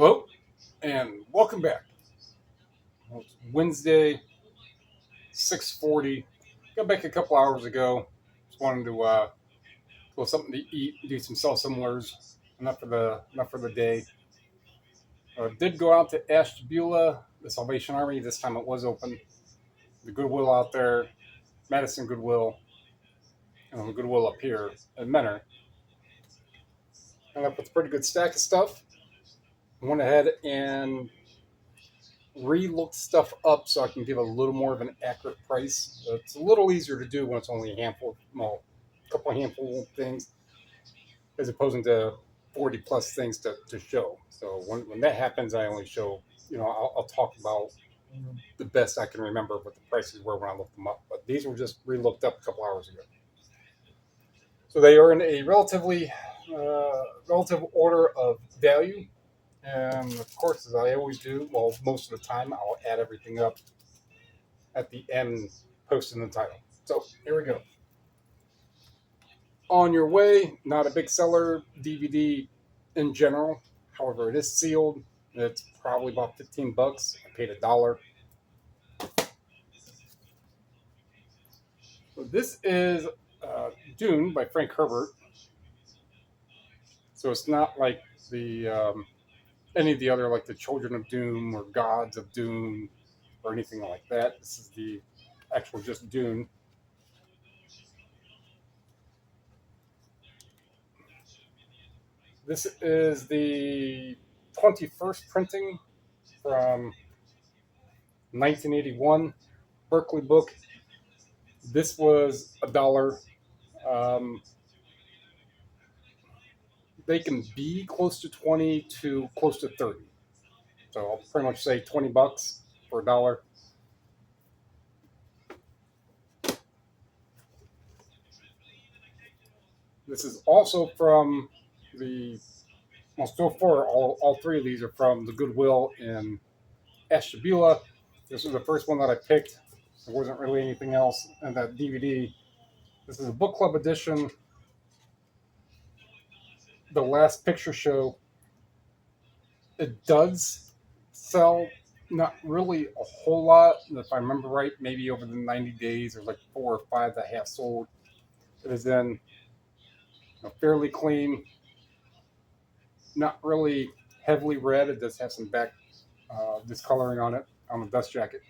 Hello, and welcome back. Well, it's Wednesday, 6:40. Got back a couple hours ago. Just wanted to go something to eat, do some self-similars. Enough for the day. Did go out to Ashtabula, the Salvation Army. This time it was open. The Goodwill out there, Madison Goodwill, and the Goodwill up here in Menor. Ended up with a pretty good stack of stuff. Went ahead and re-looked stuff up so I can give a little more of an accurate price. It's a little easier to do when it's only a couple handful of things, as opposed to 40 plus things to show. So when that happens, I only show, I'll talk about the best I can remember what the prices were when I looked them up. But these were just re-looked up a couple hours ago. So they are in a relative order of value. And of course, as I always do, well, most of the time, I'll add everything up at the end, posting the title. So here we go. On Your Way, not a big seller DVD in general. However, it is sealed. It's probably about $15. I paid $1. So this is Dune by Frank Herbert. So it's not like the any of the other, like the Children of Doom or Gods of Doom or anything like that. This is the actual just Dune. This is the 21st printing from 1981, Berkeley book. This was $1. They can be close to 20 to close to 30. So I'll pretty much say $20 for $1. This is also from so far, all three of these are from the Goodwill in Ashtabula. This was the first one that I picked. There wasn't really anything else in that DVD. This is a book club edition. The Last Picture Show. It does sell, not really a whole lot. If I remember right, maybe over the 90 days, there's like 4 or 5 that have sold. It is in fairly clean, not really heavily red. It does have some back discoloring on it, on the dust jacket.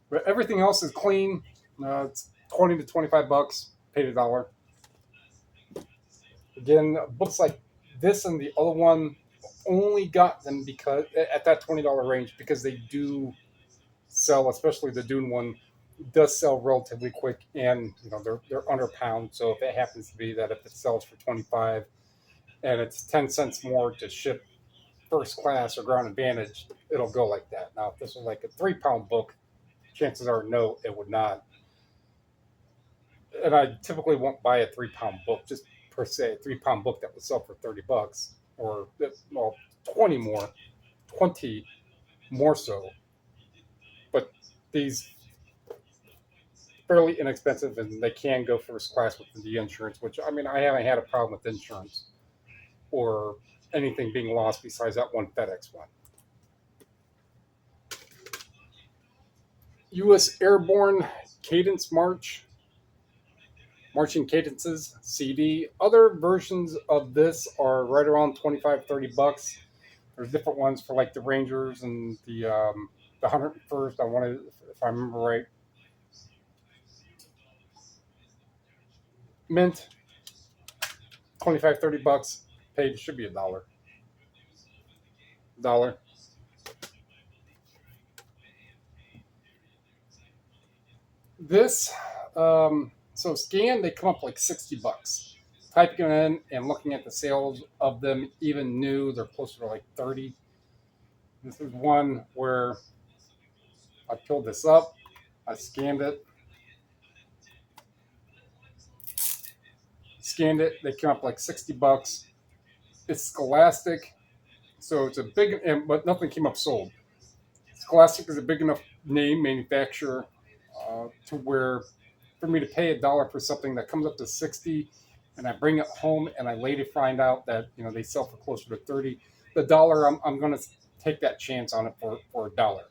But everything else is clean. It's 20 to $25. Paid $1. Again, books like this and the other one only got them because at that $20 range, because they do sell, especially the Dune one, does sell relatively quick, and they're under a pound. So if it happens to be that if it sells for 25 and it's 10 cents more to ship first class or ground advantage, it'll go like that. Now, if this was like a 3-pound book, chances are no, it would not. And I typically won't buy a 3-pound book, just per se, a 3-pound book that would sell for $30 or 20 more so. But these fairly inexpensive, and they can go first class with the insurance, which I haven't had a problem with insurance or anything being lost besides that one FedEx one. U.S. Airborne Cadence Marching Cadences CD. Other versions of this are right around $25-$30. There's different ones for like the Rangers and the 101st. I wanted, if I remember right. Mint, $25-$30. Paid should be $1. This, so scanned, they come up like $60. Typing them in and looking at the sales of them, even new, they're closer to like 30. This is one where I pulled this up, I scanned it, they came up like $60. It's Scholastic, so it's a big, but nothing came up sold. Scholastic is a big enough name, manufacturer, to where for me to pay $1 for something that comes up to 60, and I bring it home and I later find out that they sell for closer to 30. the dollar, I'm going to take that chance on it for a dollar.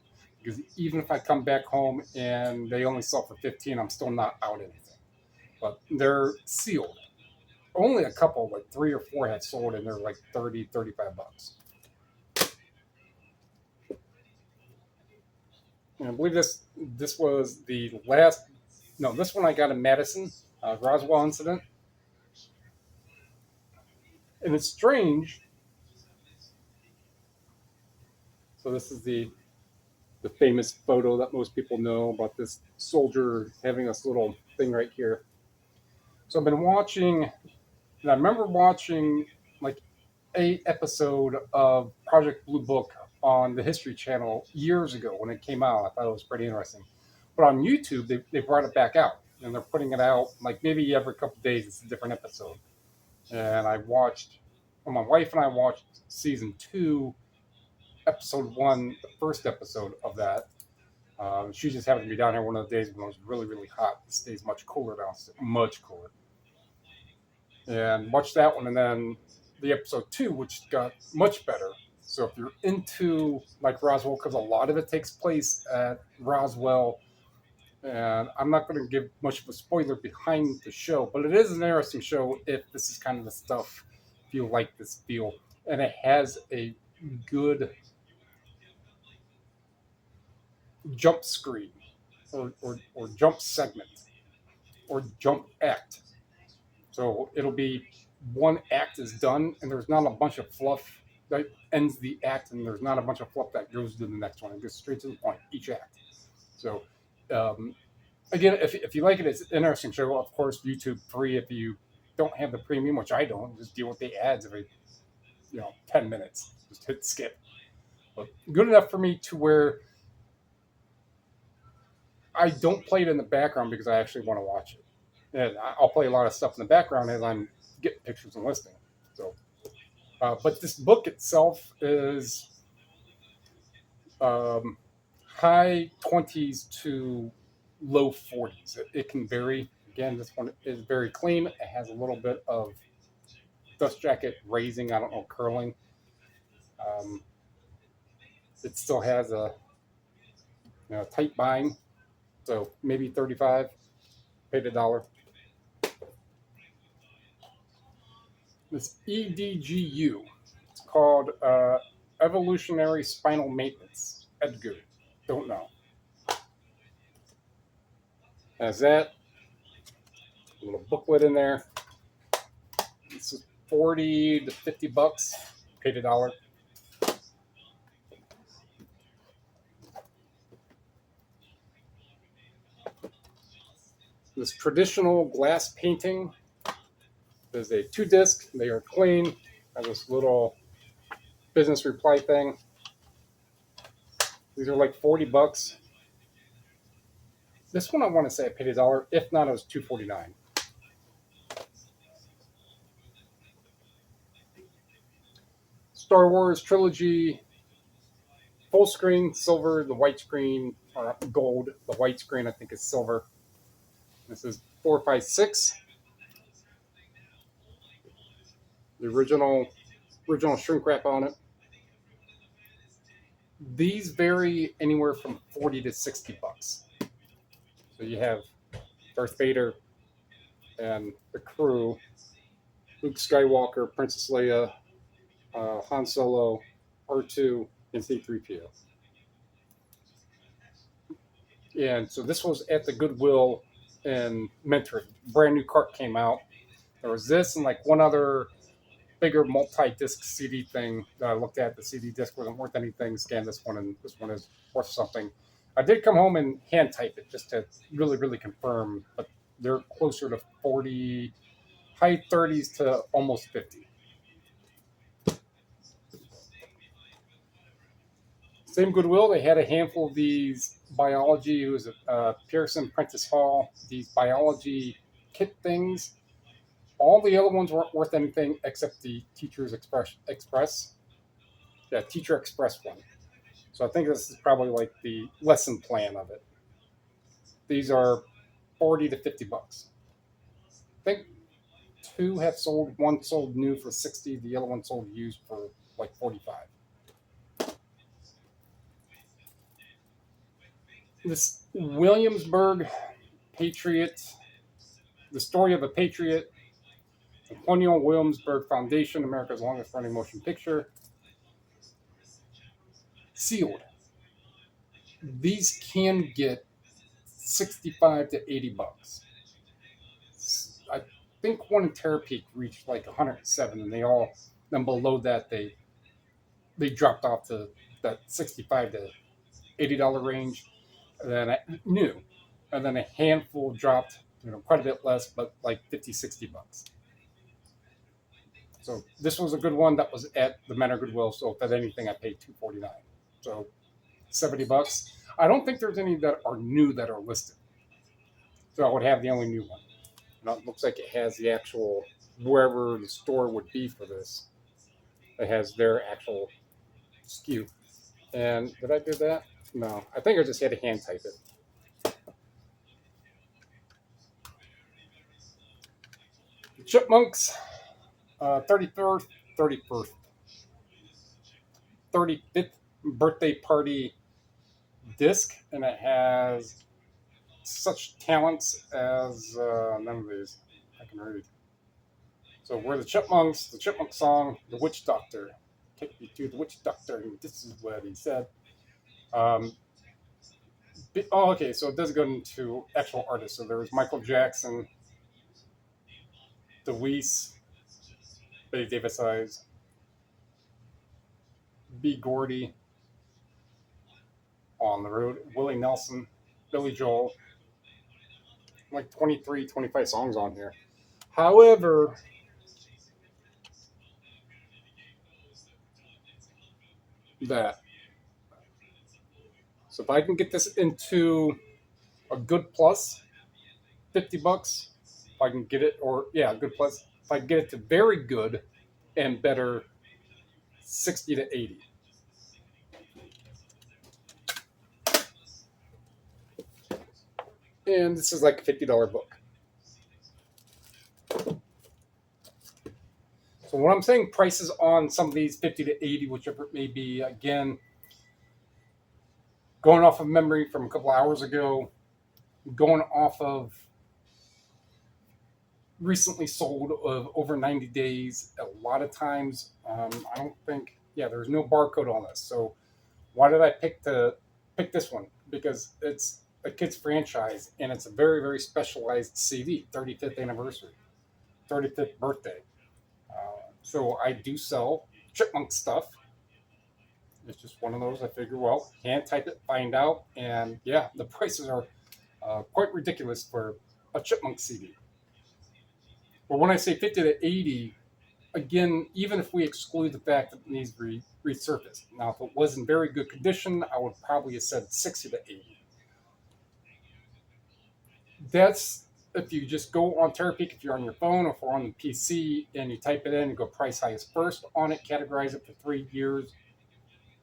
Because even if I come back home and they only sell for 15, I'm still not out anything. But they're sealed. Only a couple, like 3 or 4 had sold, and they're like 30, $35. And I believe this was the last. No, this one I got in Madison, Roswell incident, and it's strange. So this is the famous photo that most people know about this soldier having this little thing right here. So I've been watching, and I remember watching like a episode of Project Blue Book on the History Channel years ago when it came out. I thought it was pretty interesting. But on YouTube, they brought it back out, and they're putting it out like maybe every couple of days. It's a different episode. And my wife and I watched season 2, episode 1, the first episode of that. She just happened to be down here one of the days when it was really, really hot. It stays much cooler downstairs, much cooler. And watched that one, and then the episode 2, which got much better. So if you're into like Roswell, because a lot of it takes place at Roswell, and I'm not going to give much of a spoiler behind the show, but it is an interesting show if this is kind of the stuff, if you like this feel. And it has a good jump screen or jump segment or jump act. So it'll be one act is done, and there's not a bunch of fluff that ends the act, and there's not a bunch of fluff that goes to the next one. It goes straight to the point, each act. So, again, if you like it, it's an interesting show. Of course, YouTube free if you don't have the premium, which I don't. Just deal with the ads every 10 minutes. Just hit skip. But good enough for me to where I don't play it in the background because I actually want to watch it. And I'll play a lot of stuff in the background as I'm getting pictures and listening. So, but this book itself is high 20s to low 40s. It can vary. Again, this one is very clean. It has a little bit of dust jacket raising. I don't know, curling. It still has a tight bind. So maybe 35. Paid $1. This EDGU. It's called Evolutionary Spinal Maintenance. Edgar. Don't know. Has that. A little booklet in there. This is $40 to $50. Paid $1. This traditional glass painting is a 2-disc. They are clean. Have this little business reply thing. These are like $40. This one I want to say I paid $1. If not, it was $2.49. Star Wars trilogy, full screen, silver. The white screen, or gold. The white screen I think is silver. This is 456. The original shrink wrap on it. These vary anywhere from $40 to $60. So you have Darth Vader and the crew, Luke Skywalker, Princess Leia, Han Solo, R2, and C-3PO. And so this was at the Goodwill in Mentor. Brand new cart came out. There was this and like one other bigger multi-disc CD thing that I looked at. The CD disc wasn't worth anything. Scanned this one, and this one is worth something. I did come home and hand type it just to really, really confirm, but they're closer to 40, high 30s to almost 50. Same Goodwill, they had a handful of these biology. It was Pearson Prentice Hall, these biology kit things. All the other ones weren't worth anything except the Teacher's Express. Yeah, Teacher Express one. So I think this is probably like the lesson plan of it. These are $40 to $50. I think 2 have sold. One sold new for $60. The other one sold used for like 45. This Williamsburg Patriot, the story of a patriot, the Colonial Williamsburg Foundation, America's longest running motion picture, sealed. These can get 65 to 80 bucks. I think one in Terapeak reached like 107, and they all, then below that, they dropped off to that 65 to $80 range. And then new, and then a handful dropped, quite a bit less, but like 50, 60 bucks. So this was a good one that was at the Menor Goodwill. So if at anything, I paid $249. So 70 bucks. I don't think there's any that are new that are listed. So I would have the only new one. And it looks like it has the actual, wherever the store would be for this, it has their actual SKU. And did I do that? No, I think I just had to hand type it. The Chipmunks, 35th birthday party disc, and it has such talents as none of these I can read. So we're the Chipmunks, the Chipmunk song, the Witch Doctor. Take me to the Witch Doctor, and this is what he said. Okay, so it does go into actual artists. So there was Michael Jackson, DeWeese, Betty Davis Eyes, B. Gordy, On the Road, Willie Nelson, Billy Joel, like 23, 25 songs on here. However, so if I can get this into a good plus, 50 bucks, if I can get it, or yeah, good plus, if I can get it to very good and better, 60 to 80. And this is like a $50 book. So when I'm saying prices on some of these 50 to 80, whichever it may be, again, going off of memory from a couple hours ago, going off of recently sold of over 90 days, a lot of times, I don't think, there's no barcode on this. So why did I pick this one? Because it's a kid's franchise, and it's a very, very specialized CD, 35th anniversary, 35th birthday. So I do sell Chipmunk stuff. It's just one of those. I figure, well, hand type it, find out, and yeah, the prices are quite ridiculous for a Chipmunk CD. But when I say 50 to 80, again, even if we exclude the fact that it needs to be resurfaced. Now, if it was in very good condition, I would probably have said 60 to 80. That's if you just go on Terapeak, if you're on your phone or if you're on the PC, and you type it in and go price highest first on it, categorize it for 3 years.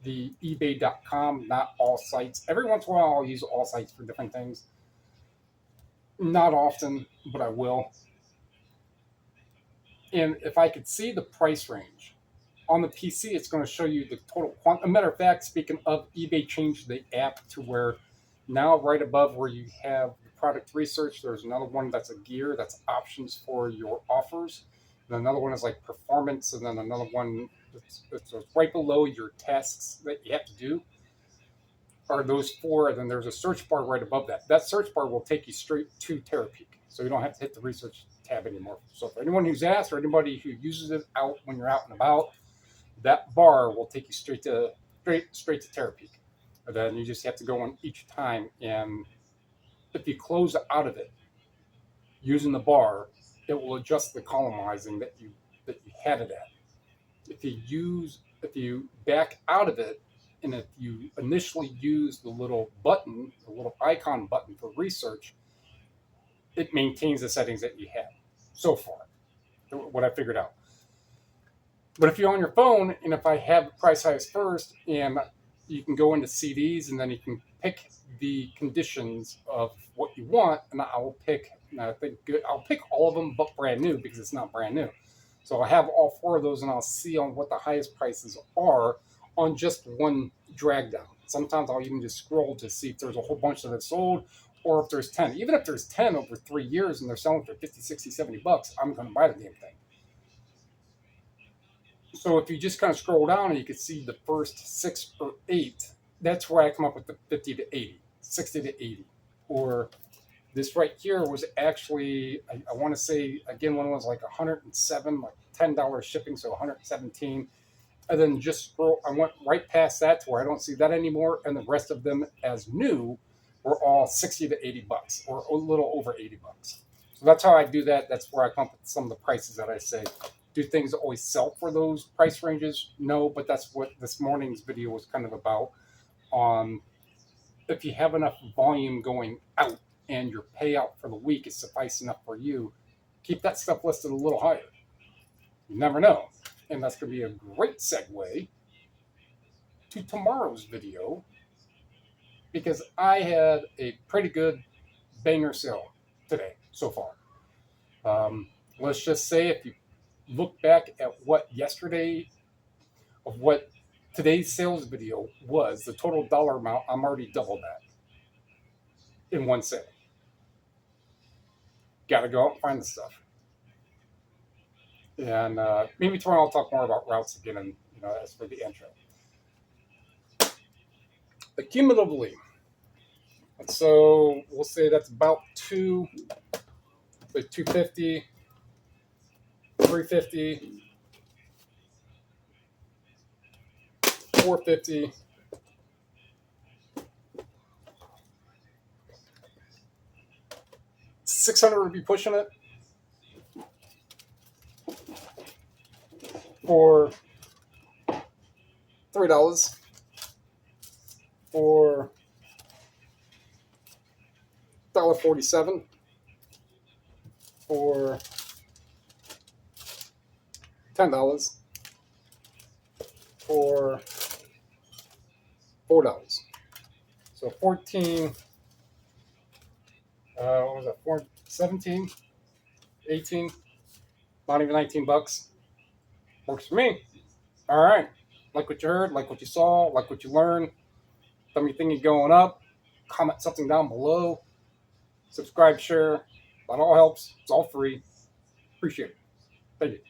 The eBay.com, not all sites. Every once in a while, I'll use all sites for different things. Not often, but I will. And if I could see the price range on the PC, it's going to show you the total quantity. A matter of fact, speaking of, eBay changed the app to where now right above where you have the product research, there's another one that's a gear, that's options for your offers. And another one is like performance, and then another one it's right below your tasks that you have to do are those four, and then there's a search bar right above that. That search bar will take you straight to Terapeak, so you don't have to hit the research tab anymore. So for anyone who's asked, or anybody who uses it out when you're out and about, that bar will take you straight to Terapeak. And then you just have to go on each time, and if you close out of it using the bar, it will adjust the columnizing that you had it at. If you back out of it, and if you initially use the little button, the little icon button for research, it maintains the settings that you have so far, what I figured out. But if you're on your phone, and if I have price highest first, and you can go into CDs, and then you can pick the conditions of what you want, and I'll pick all of them but brand new, because it's not brand new. So I have all 4 of those, and I'll see on what the highest prices are on just one drag down. Sometimes I'll even just scroll to see if there's a whole bunch that have sold, or if there's 10. Even if there's 10 over 3 years and they're selling for 50, 60, 70 bucks, I'm going to buy the damn thing. So if you just kind of scroll down and you can see the first 6 or 8, that's where I come up with the 50 to 80, 60 to 80. Or this right here was actually, I want to say, again, one was like 107, like $10 shipping, so 117. And then just scroll, I went right past that to where I don't see that anymore. And the rest of them as new were all 60 to 80 bucks, or a little over 80 bucks. So that's how I do that. That's where I come up with some of the prices that I say. Do things always sell for those price ranges? No, but that's what this morning's video was kind of about. If you have enough volume going out and your payout for the week is suffice enough for you, keep that stuff listed a little higher. You never know. And that's going to be a great segue to tomorrow's video, because I had a pretty good banger sale today so far. Let's just say if you look back at what today's sales video was, the total dollar amount, I'm already double that in one sale. Got to go out and find the stuff. And maybe tomorrow I'll talk more about routes again, and as for the intro. Accumulatively, so we'll say that's about 250, 350, 450, 600 would be pushing it for $3, for $1.47, for $10, for $4. So 14, what was that, 17, 18, not even 19 bucks. Works for me. All right. Like what you heard, like what you saw, like what you learned. Tell me you think you're going up. Comment something down below. Subscribe, share. That all helps. It's all free. Appreciate it. Thank you.